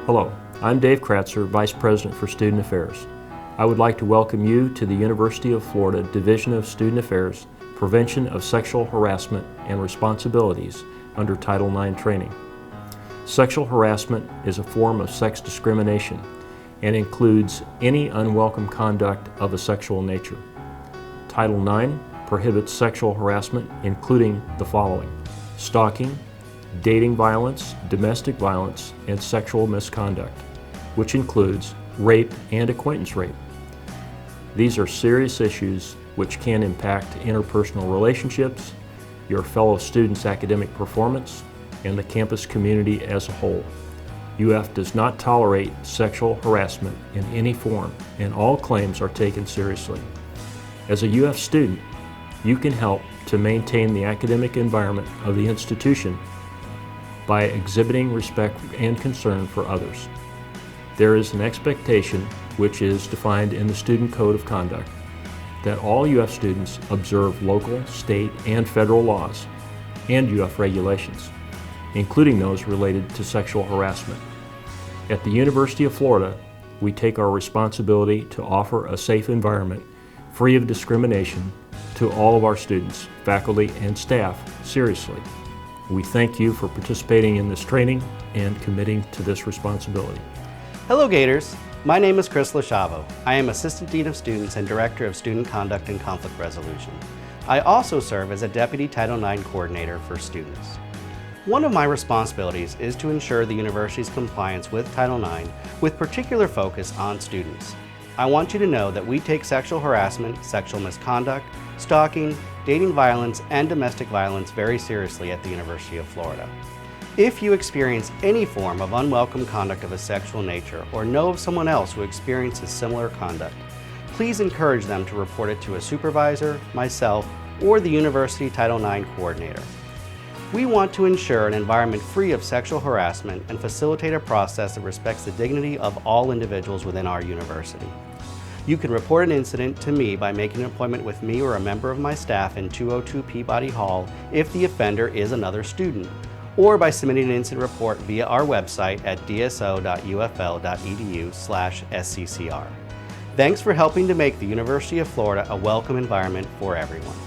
Hello, I'm Dave Kratzer, Vice President for Student Affairs. I would like to welcome you to the University of Florida Division of Student Affairs Prevention of Sexual Harassment and Responsibilities under Title IX training. Sexual harassment is a form of sex discrimination and includes any unwelcome conduct of a sexual nature. Title IX prohibits sexual harassment including the following: stalking, dating violence, domestic violence, and sexual misconduct, which includes rape and acquaintance rape. These are serious issues which can impact interpersonal relationships, your fellow students' academic performance, and the campus community as a whole. UF does not tolerate sexual harassment in any form, and all claims are taken seriously. As a UF student, you can help to maintain the academic environment of the institution by exhibiting respect and concern for others. There is an expectation, which is defined in the Student Code of Conduct, that all UF students observe local, state, and federal laws and UF regulations, including those related to sexual harassment. At the University of Florida, we take our responsibility to offer a safe environment free of discrimination to all of our students, faculty, and staff seriously. We thank you for participating in this training and committing to this responsibility. Hello Gators, my name is Chris Lachavo. I am Assistant Dean of Students and Director of Student Conduct and Conflict Resolution. I also serve as a Deputy Title IX Coordinator for students. One of my responsibilities is to ensure the university's compliance with Title IX with particular focus on students. I want you to know that we take sexual harassment, sexual misconduct, stalking, dating violence, and domestic violence very seriously at the University of Florida. If you experience any form of unwelcome conduct of a sexual nature or know of someone else who experiences similar conduct, please encourage them to report it to a supervisor, myself, or the University Title IX Coordinator. We want to ensure an environment free of sexual harassment and facilitate a process that respects the dignity of all individuals within our university. You can report an incident to me by making an appointment with me or a member of my staff in 202 Peabody Hall if the offender is another student, or by submitting an incident report via our website at dso.ufl.edu/sccr. Thanks for helping to make the University of Florida a welcome environment for everyone.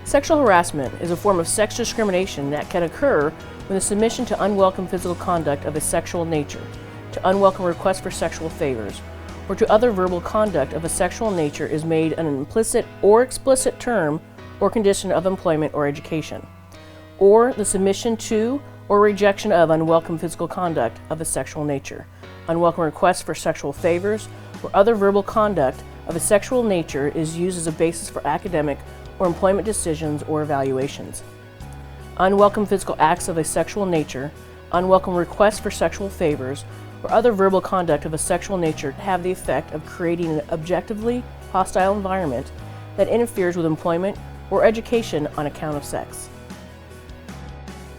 Sexual harassment is a form of sex discrimination that can occur when the submission to unwelcome physical conduct of a sexual nature, to unwelcome requests for sexual favors, or to other verbal conduct of a sexual nature is made an implicit or explicit term or condition of employment or education, or the submission to or rejection of unwelcome physical conduct of a sexual nature, unwelcome requests for sexual favors, or other verbal conduct of a sexual nature is used as a basis for academic or employment decisions or evaluations. Unwelcome physical acts of a sexual nature, unwelcome requests for sexual favors, or other verbal conduct of a sexual nature have the effect of creating an objectively hostile environment that interferes with employment or education on account of sex.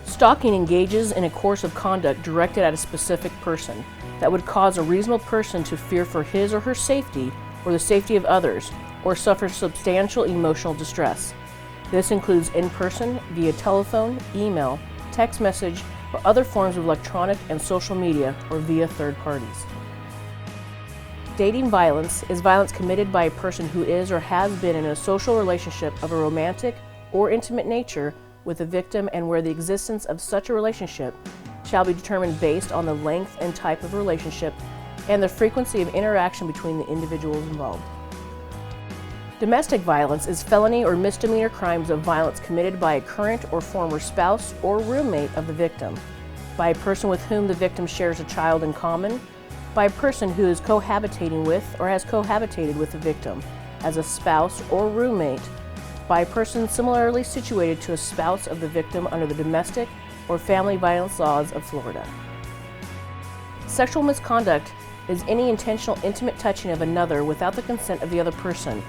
Stalking engages in a course of conduct directed at a specific person that would cause a reasonable person to fear for his or her safety or the safety of others, or suffer substantial emotional distress. This includes in person, via telephone, email, text message, or other forms of electronic and social media, or via third parties. Dating violence is violence committed by a person who is or has been in a social relationship of a romantic or intimate nature with a victim, and where the existence of such a relationship shall be determined based on the length and type of relationship and the frequency of interaction between the individuals involved. Domestic violence is felony or misdemeanor crimes of violence committed by a current or former spouse or roommate of the victim, by a person with whom the victim shares a child in common, by a person who is cohabitating with or has cohabitated with the victim as a spouse or roommate, by a person similarly situated to a spouse of the victim under the domestic or family violence laws of Florida. Sexual misconduct is any intentional intimate touching of another without the consent of the other person,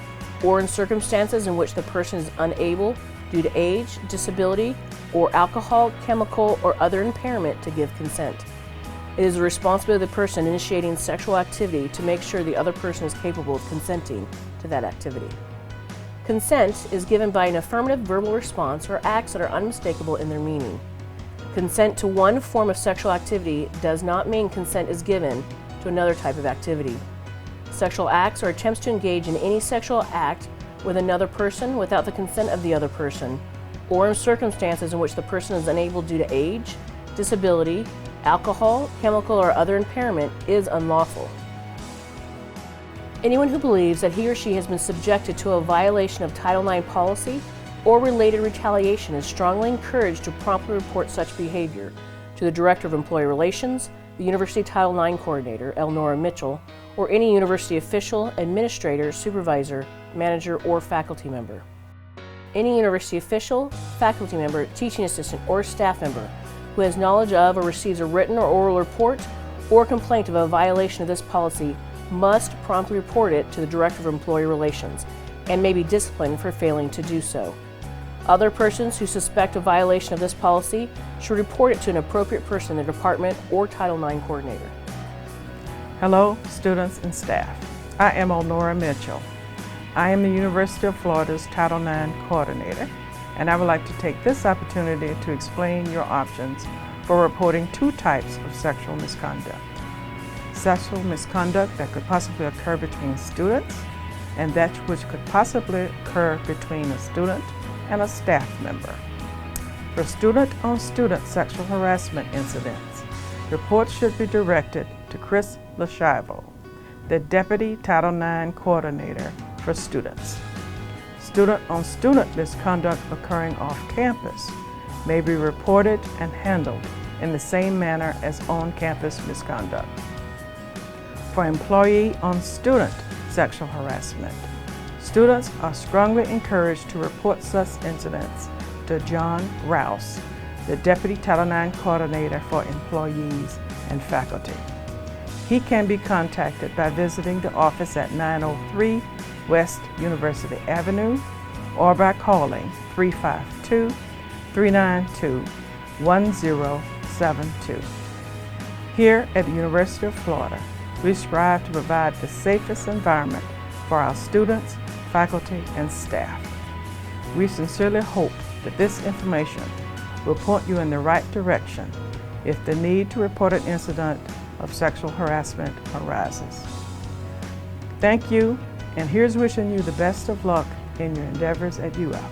or in circumstances in which the person is unable, due to age, disability, or alcohol, chemical, or other impairment, to give consent. It is the responsibility of the person initiating sexual activity to make sure the other person is capable of consenting to that activity. Consent is given by an affirmative verbal response or acts that are unmistakable in their meaning. Consent to one form of sexual activity does not mean consent is given to another type of activity. Sexual acts or attempts to engage in any sexual act with another person without the consent of the other person, or in circumstances in which the person is unable due to age, disability, alcohol, chemical, or other impairment, is unlawful. Anyone who believes that he or she has been subjected to a violation of Title IX policy or related retaliation is strongly encouraged to promptly report such behavior to the Director of Employee Relations, the University Title IX Coordinator, Elnora Mitchell, or any university official, administrator, supervisor, manager, or faculty member. Any university official, faculty member, teaching assistant, or staff member who has knowledge of or receives a written or oral report or complaint of a violation of this policy must promptly report it to the Director of Employee Relations and may be disciplined for failing to do so. Other persons who suspect a violation of this policy should report it to an appropriate person in the department or Title IX coordinator. Hello, students and staff. I am Elnora Mitchell. I am the University of Florida's Title IX coordinator, and I would like to take this opportunity to explain your options for reporting two types of sexual misconduct. Sexual misconduct that could possibly occur between students, and that which could possibly occur between a student and a staff member. For student-on-student sexual harassment incidents, reports should be directed to Chris Lashivo, the Deputy Title IX Coordinator for Students. Student-on-student misconduct occurring off campus may be reported and handled in the same manner as on-campus misconduct. For employee-on-student sexual harassment, students are strongly encouraged to report such incidents to John Rouse, the Deputy Title IX Coordinator for Employees and Faculty. He can be contacted by visiting the office at 903 West University Avenue or by calling 352-392-1072. Here at the University of Florida, we strive to provide the safest environment for our students, faculty, and staff. We sincerely hope that this information will point you in the right direction if the need to report an incident of sexual harassment arises. Thank you, and here's wishing you the best of luck in your endeavors at UF.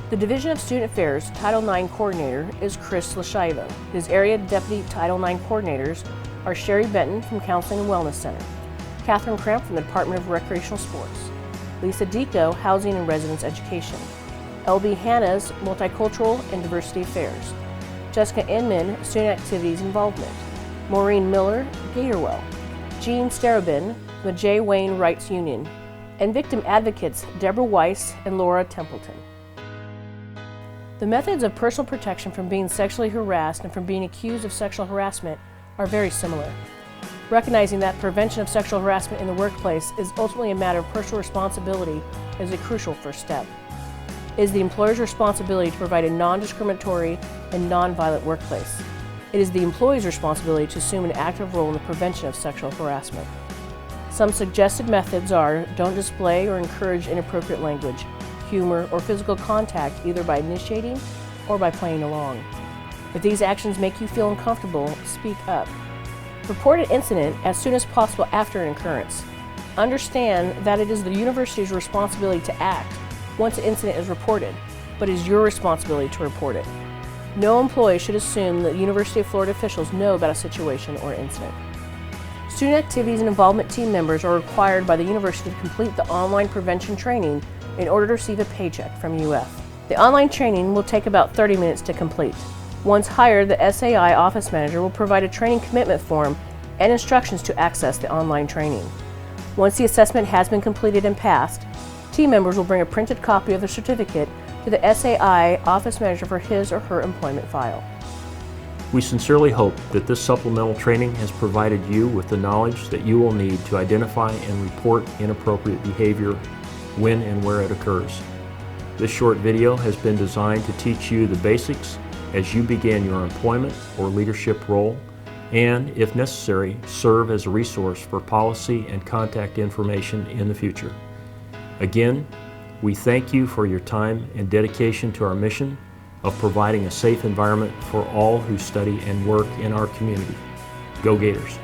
The Division of Student Affairs Title IX Coordinator is Chris Lashivo. His area Deputy Title IX Coordinators are Sherry Benton from Counseling and Wellness Center, Catherine Kramp from the Department of Recreational Sports, Lisa Dico, Housing and Residence Education, LB Hanna's Multicultural and Diversity Affairs, Jessica Inman, Student Activities Involvement, Maureen Miller, Gatorwell, Jean Starobin, the J. Wayne Rights Union, and victim advocates Deborah Weiss and Laura Templeton. The methods of personal protection from being sexually harassed and from being accused of sexual harassment are very similar. Recognizing that prevention of sexual harassment in the workplace is ultimately a matter of personal responsibility is a crucial first step. It is the employer's responsibility to provide a non-discriminatory and non-violent workplace. It is the employee's responsibility to assume an active role in the prevention of sexual harassment. Some suggested methods are: don't display or encourage inappropriate language, humor, or physical contact either by initiating or by playing along. If these actions make you feel uncomfortable, speak up. Report an incident as soon as possible after an occurrence. Understand that it is the university's responsibility to act once an incident is reported, but it is your responsibility to report it. No employee should assume that University of Florida officials know about a situation or incident. Student activities and involvement team members are required by the university to complete the online prevention training in order to receive a paycheck from UF. The online training will take about 30 minutes to complete. Once hired, the SAI office manager will provide a training commitment form and instructions to access the online training. Once the assessment has been completed and passed, team members will bring a printed copy of the certificate to the SAI office manager for his or her employment file. We sincerely hope that this supplemental training has provided you with the knowledge that you will need to identify and report inappropriate behavior when and where it occurs. This short video has been designed to teach you the basics as you begin your employment or leadership role, and, if necessary, serve as a resource for policy and contact information in the future. Again, we thank you for your time and dedication to our mission of providing a safe environment for all who study and work in our community. Go Gators!